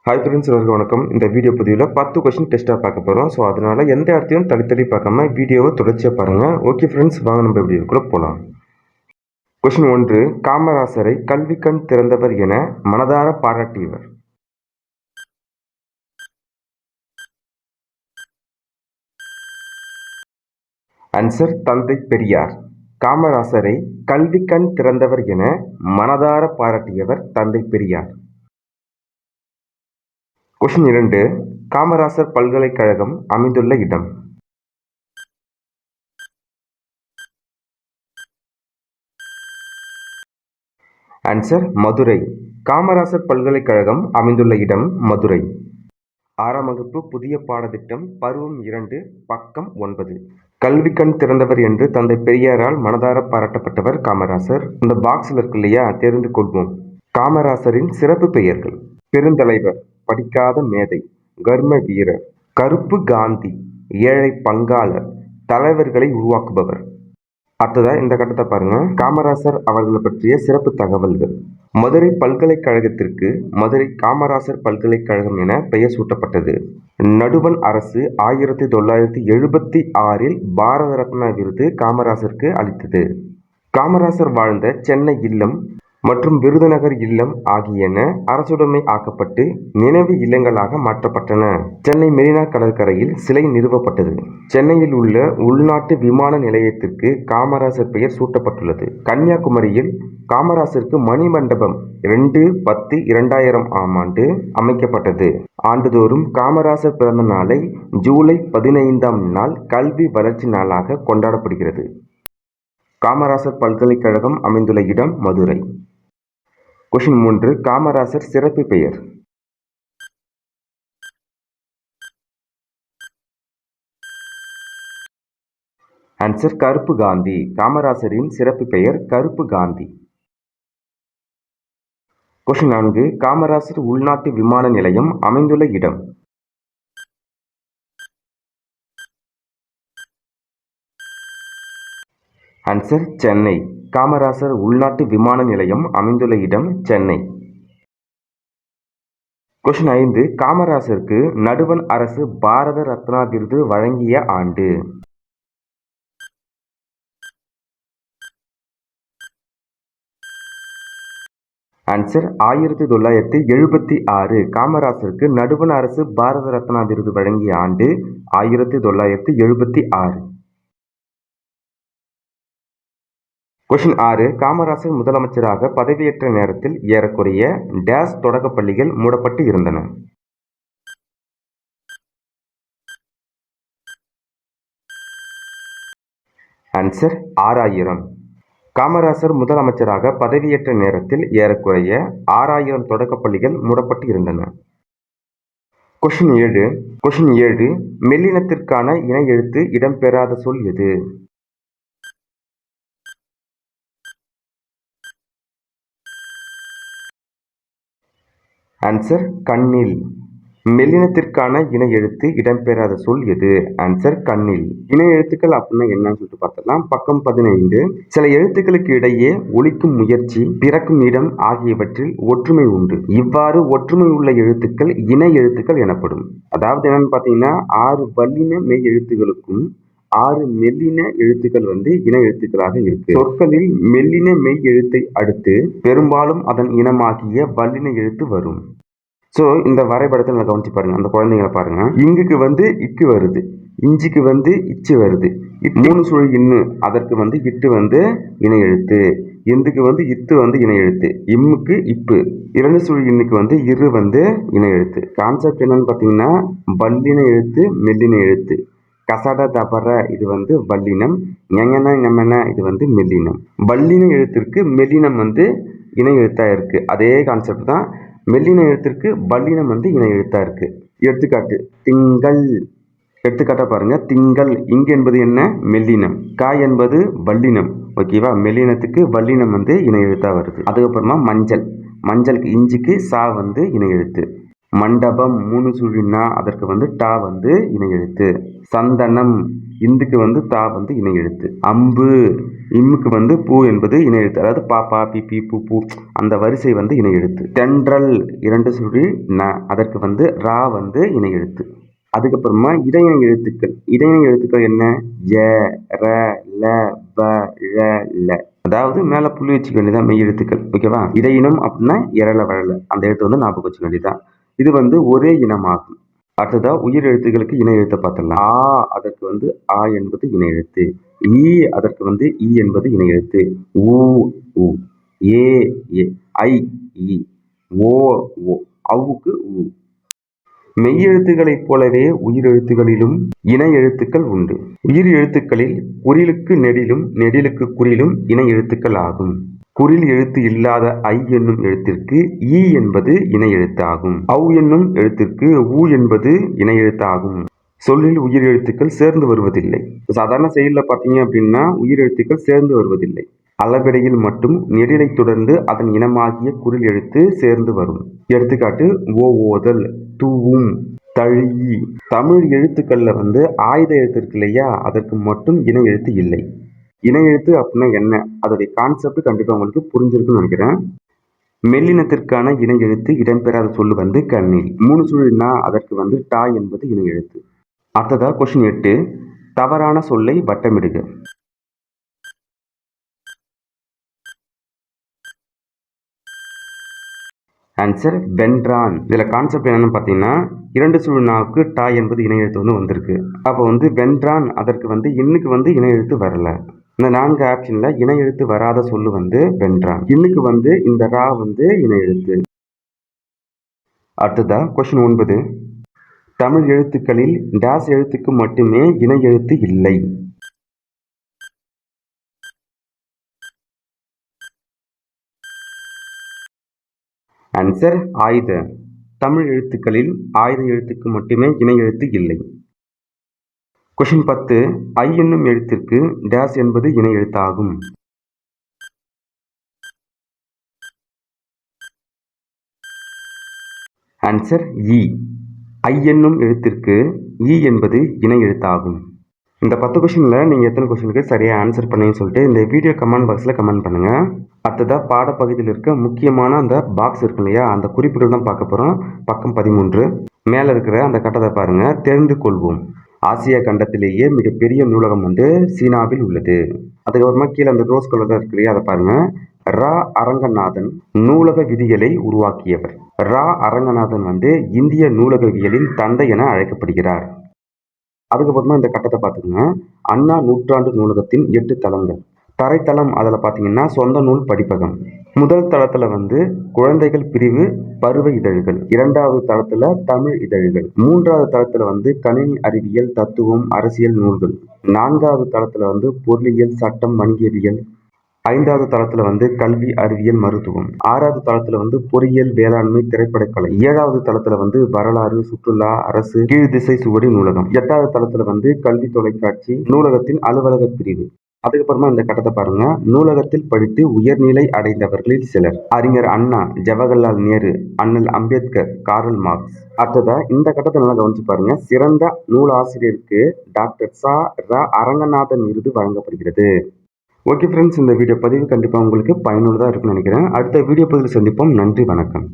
Hi friends, எல்லாருக்கும் வணக்கம். இந்த வீடியோ பதிவில் 10 கொஸ்டின் டெஸ்ட்டாக பார்க்க போகிறோம். ஸோ அதனால் எந்த இடத்தையும் தள்ளி பார்க்காம வீடியோவை தொடர்ச்சியாக பாருங்கள். ஓகே ஃப்ரெண்ட்ஸ், வாங்க நம்ம வீடியோக்குள்ளே போகலாம். கொஸ்டின் 1. காமராசரை கல்வி கண் திறந்தவர் என மனதார பாராட்டியவர். ஆன்சர் தந்தை பெரியார். காமராசரை கல்வி கண் திறந்தவர் என மனதார பாராட்டியவர் தந்தை பெரியார். கொஸ்டின் 2. காமராசர் பல்கலைக்கழகம் அமைந்துள்ள இடம். ஆன்சர் மதுரை. காமராசர் பல்கலைக்கழகம் அமைந்துள்ள இடம் மதுரை. 6ஆம் வகுப்பு புதிய பாடத்திட்டம் பருவம் 2 பக்கம் 9. கல்வி கண் திறந்தவர் என்று தந்தை பெரியாரால் மனதார பாராட்டப்பட்டவர் காமராசர். இந்த பாக்ஸில் இருக்கு இல்லையா, தெரிந்து கொள்வோம். காமராசரின் சிறப்பு பெயர்கள்: பெருந்தலைவர், படிக்காத மேதை, கர்ம வீரர், கருப்பு காந்தி, ஏழை பங்காளர், தலைவர்களை உருவாக்குபவர். அடுத்ததா இந்த கட்டத்தை பாருங்க. காமராசர் அவர்களை பற்றிய சிறப்பு தகவல்கள். மதுரை பல்கலைக்கழகத்திற்கு மதுரை காமராசர் பல்கலைக்கழகம் என பெயர் சூட்டப்பட்டது. நடுவண் அரசு 1976 பாரத ரத்னா விருது காமராசருக்கு அளித்தது. காமராசர் வாழ்ந்த சென்னை இல்லம் மற்றும் விருதுநகர் இல்லம் ஆகியன அரசுடைமை ஆக்கப்பட்டு நினைவு இல்லங்களாக மாற்றப்பட்டன. சென்னை மெரினா கடற்கரையில் சிலை நிறுவப்பட்டது. சென்னையில் உள்ள உள்நாட்டு விமான நிலையத்திற்கு காமராசர் பெயர் சூட்டப்பட்டுள்ளது. கன்னியாகுமரியில் காமராசருக்கு மணிமண்டபம் 2/10/2000 அமைக்கப்பட்டது. ஆண்டுதோறும் காமராசர் பிறந்த நாளை ஜூலை 15ஆம் நாள் கல்வி வளர்ச்சி நாளாக கொண்டாடப்படுகிறது. காமராசர் பல்கலைக்கழகம் அமைந்துள்ள இடம் மதுரை. கொஸ்டின் 3. காமராசர் சிறப்பு பெயர். ஆன்சர் கருப்பு காந்தி. காமராசரின் சிறப்பு பெயர் கருப்பு காந்தி. கொஸ்டின் 4. காமராசர் உள்நாட்டு விமான நிலையம் அமைந்துள்ள இடம். ஆன்சர் சென்னை. காமராசர் உள்நாட்டு விமான நிலையம் அமைந்துள்ள இடம் சென்னை. கொஸ்டின் 5. காமராசருக்கு நடுவண் அரசு பாரத ரத்னா விருது வழங்கிய ஆண்டு. ஆன்சர் 1976. காமராசருக்கு நடுவண் அரசு பாரத ரத்னா விருது வழங்கிய ஆண்டு 1976. கொஸ்டின் 6. காமராசர் முதலமைச்சராக பதவியேற்ற நேரத்தில் ஏறக்குறைய டேஸ் தொடக்கப் பள்ளிகள் மூடப்பட்டு இருந்தன. ஆன்சர் 6000. காமராசர் முதலமைச்சராக பதவியேற்ற நேரத்தில் ஏறக்குறைய 6000 தொடக்கப் பள்ளிகள் மூடப்பட்டு இருந்தன. கொஸ்டின் 7. மெல்லினத்திற்கான இணை எழுத்து இடம்பெறாத சொல் எது? ஆன்சர் கண்ணில். மெல்லினத்திற்கான இணை எழுத்து இடம்பெறாத சொல் எது? ஆன்சர் கண்ணில். இணை எழுத்துக்கள் அப்படின்னா என்னன்னு சொல்லிட்டு பார்த்தலாம். பக்கம் 15. சில எழுத்துக்களுக்கு இடையே ஒலிக்கும் முயற்சி, பிறக்கும் இடம் ஆகியவற்றில் ஒற்றுமை உண்டு. இவ்வாறு ஒற்றுமை உள்ள எழுத்துக்கள் இணை எழுத்துக்கள் எனப்படும். அதாவது என்னன்னு பார்த்தீங்கன்னா, 6 வல்லின மெய் எழுத்துக்களுக்கும் 6 மெல்லின எழுத்துக்கள் இணை எழுத்துக்களாக இருக்கு. சொற்களில் மெல்லின மெய் எழுத்தை அடுத்து பெரும்பாலும் அதன் இனமாகிய வல்லின எழுத்து வரும். ஸோ இந்த வரைபடத்தை நல்லா கவனிச்சு பாருங்க. அந்த குழந்தைங்களை பாருங்க. இங்குக்கு இக்கு வருது, இஞ்சிக்கு இச்சு வருது, 3 சுழி இன்னு அதற்கு இட்டு இணை எழுத்து, இந்துக்கு இத்து இணை எழுத்து, இம்முக்கு இப்பு, 2 சுழி இன்னுக்கு இரு இணை எழுத்து. கான்செப்ட் என்னன்னு பார்த்தீங்கன்னா, வல்லின எழுத்து மெல்லின எழுத்து. கசட தபர இது வல்லினம், ஞெஞன ஞமென இது மெல்லினம். வல்லின எழுத்திற்கு மெல்லினம் இணை எழுத்தா இருக்கு. அதே கான்செப்ட் தான் மெல்லின எழுத்திற்கு வல்லினம் இணை எழுத்தா இருக்கு. எடுத்துக்காட்டு திங்கள். எடுத்துக்காட்டா பாருங்க. திங்கள் இங்கு என்பது என்ன? மெல்லினம். காய் என்பது வல்லினம். ஓகேவா? மெல்லினத்துக்கு வல்லினம் இணை எழுத்தா வருது. அதுக்கப்புறமா மஞ்சள். மஞ்சளுக்கு இஞ்சுக்கு சா இணை எழுத்து. மண்டபம் 3 சுழினா அதற்கு வந்து டா வந்து இணை எழுத்து. சந்தனம் இந்துக்கு வந்து தா வந்து இணை எழுத்து. அம்பு இம்முக்கு வந்து பூ என்பது இணை எழுத்து. அதாவது பா பா பி பி பூ பூ அந்த வரிசை வந்து இணை எழுத்து. தென்றல் 2 சுழி ந அதற்கு வந்து ரா வந்து இணை எழுத்து. அதுக்கப்புறமா இடையினை எழுத்துக்கள். இடையினை எழுத்துக்கள் என்ன? ய, ர, ல, வ, ழ, ல. அதாவது மேல புள்ளி வச்சுக்க வேண்டியதான் மெய் எழுத்துக்கள். ஓகேவா? இடையினம் அப்படின்னா எரல வழல. அந்த எழுத்து வந்து ஞாபகம் வச்சுக்க வேண்டியதான். இது வந்து ஒரே இனமாகும். அடுத்ததா உயிர் எழுத்துக்களுக்கு இணை எழுத்தை பார்த்துடலாம். ஆ அதற்கு வந்து ஆ என்பது இணை எழுத்து. ஈ அதற்கு வந்து ஈ என்பது இணை எழுத்து. ஊ உ. ஏ ஏ. ஐ இ. ஓ ஓ. ஔவுக்கு ஊ. மெய் எழுத்துக்களைப் போலவே உயிர் எழுத்துக்களிலும் இணை எழுத்துக்கள் உண்டு. உயிர் எழுத்துக்களில் குறிலுக்கு நெடிலும் நெடிலுக்கு குறிலும் இணை எழுத்துக்கள் ஆகும். குறில் எழுத்து இல்லாத ஐ என்னும் எழுத்திற்கு ஈ என்பது இணை எழுத்து ஆகும். ஔ என்னும் எழுத்திற்கு ஊ என்பது இணை எழுத்து ஆகும். சொல்லில் உயிர் எழுத்துக்கள் சேர்ந்து வருவதில்லை. சாதாரண செயல்ல பார்த்தீங்க அப்படின்னா உயிர் எழுத்துக்கள் சேர்ந்து வருவதில்லை. அளபெடையில் மட்டும் நெடிலை தொடர்ந்து அதன் இனமாகிய குறில் எழுத்து சேர்ந்து வரும். எடுத்துக்காட்டு ஓ ஓதல், தூவும், தழி. தமிழ் எழுத்துக்கள்ல வந்து ஆயுத எழுத்து இருக்கு இல்லையா, அதற்கு மட்டும் இணை எழுத்து இல்லை. இணை எழுத்து அப்படின்னா என்ன, அதோடைய கான்செப்ட் கண்டிப்பா உங்களுக்கு புரிஞ்சிருக்குன்னு நினைக்கிறேன். மெல்லினத்திற்கான இணை எழுத்து இடம்பெறாத சொல்லு வந்து கண்ணில். 3 சுழினா அதற்கு வந்து டா என்பது இணை எழுத்து. அடுத்ததா கொஸ்டின் 8. தவறான சொல்லை வட்டமிடுக. ஆன்சர் வென்றான். இதுல கான்செப்ட் என்னன்னு பார்த்தீங்கன்னா 2 சுழினாவுக்கு டா என்பது இணை எழுத்து வந்து வந்திருக்கு. அப்போ வந்து வென்றான் அதற்கு வந்து இன்னுக்கு வந்து இணை எழுத்து வரல. இந்த 4 ஆப்ஷன்ல இணை எழுத்து வராத சொல்லு வந்து வென்றான். இன்னுக்கு வந்து இந்த ரா வந்து இணை எழுத்து. அடுத்ததா கொஸ்டின் 9. தமிழ் எழுத்துக்களில் டேஸ் எழுத்துக்கு மட்டுமே இணை எழுத்து இல்லை. ஆன்சர் ஆயுத. தமிழ் எழுத்துக்களில் ஆயுத எழுத்துக்கு மட்டுமே இணை எழுத்து இல்லை. கொஸ்டின் 10. ஐ என்னும் எழுத்திற்கு டேஸ் என்பது இணை எழுத்தாகும். ஆன்சர் இ. ஐ என்னும் எழுத்திற்கு இ என்பது இணை எழுத்தாகும். இந்த 10 கொஸ்டின்ல நீங்க எத்தனை கொஸ்டினுக்கு சரியா ஆன்சர் பண்ணீங்கன்னு சொல்லிட்டு இந்த வீடியோ கமெண்ட் பாக்ஸ்ல கமெண்ட் பண்ணுங்க. அடுத்ததா பாடப்பகுதியில் இருக்க முக்கியமான அந்த பாக்ஸ் இருக்கு இல்லையா, அந்த குறிப்புகள் தான் பார்க்க போறோம். பக்கம் 13 மேல இருக்கிற அந்த கட்டத்தை பாருங்க. தெரிந்து கொள்வோம். ஆசியா கண்டத்திலேயே மிகப்பெரிய நூலகம் வந்து சீனாவில் உள்ளது. அதுக்கப்புறமா கீழே அந்த ரோஸ் கலர் இருக்கு இல்லையா, அதை பாருங்க. ரா அரங்கநாதன் நூலக விதிகளை உருவாக்கியவர். ரா அரங்கநாதன் வந்து இந்திய நூலகவியலின் தந்தை என அழைக்கப்படுகிறார். அதுக்கப்புறமா இந்த கட்டத்தை பார்த்துக்கோங்க. அண்ணா நூற்றாண்டு நூலகத்தின் 8 தளங்கள். தரைத்தளம் அதில் பார்த்தீங்கன்னா சொந்த நூல் படிப்பகம். முதல் தளத்தில் வந்து குழந்தைகள் பிரிவு பருவ இதழ்கள். 2வது தளத்தில் தமிழ் இதழ்கள். 3வது தளத்தில் வந்து கணினி அறிவியல் தத்துவம் அரசியல் நூல்கள். 4வது தளத்தில் வந்து பொருளியல் சட்டம் வணிகவியல். 5வது தளத்துல வந்து கல்வி அறிவியல் மருத்துவம். 6வது தளத்துல வந்து பொறியியல் வேளாண்மை திரைப்படக்கலை. 7வது தளத்துல வந்து வரலாறு சுற்றுலா அரசு கீழ்திசை சுவடி நூலகம். 8வது தளத்துல வந்து கல்வி தொலைக்காட்சி நூலகத்தின் அலுவலக பிரிவு. அதுக்கப்புறமா இந்த கட்டத்தை பாருங்க. நூலகத்தில் படித்து உயர்நிலை அடைந்தவர்களில் சிலர். அறிஞர் அண்ணா, ஜவஹர்லால் நேரு, அண்ணல் அம்பேத்கர், கார்ல் மார்க்ஸ். அடுத்ததா இந்த கட்டத்தை நல்லா கவனிச்சு பாருங்க. சிறந்த நூலாசிரியருக்கு டாக்டர் ச. ரா அரங்கநாதன் விருது வழங்கப்படுகிறது. ஓகே ஃப்ரெண்ட்ஸ், இந்த வீடியோ பதிவு கண்டிப்பாக உங்களுக்கு பயனுள்ளதாக இருக்கும்னு நினைக்கிறேன். அடுத்த வீடியோ பதிவில் சந்திப்போம். நன்றி, வணக்கம்.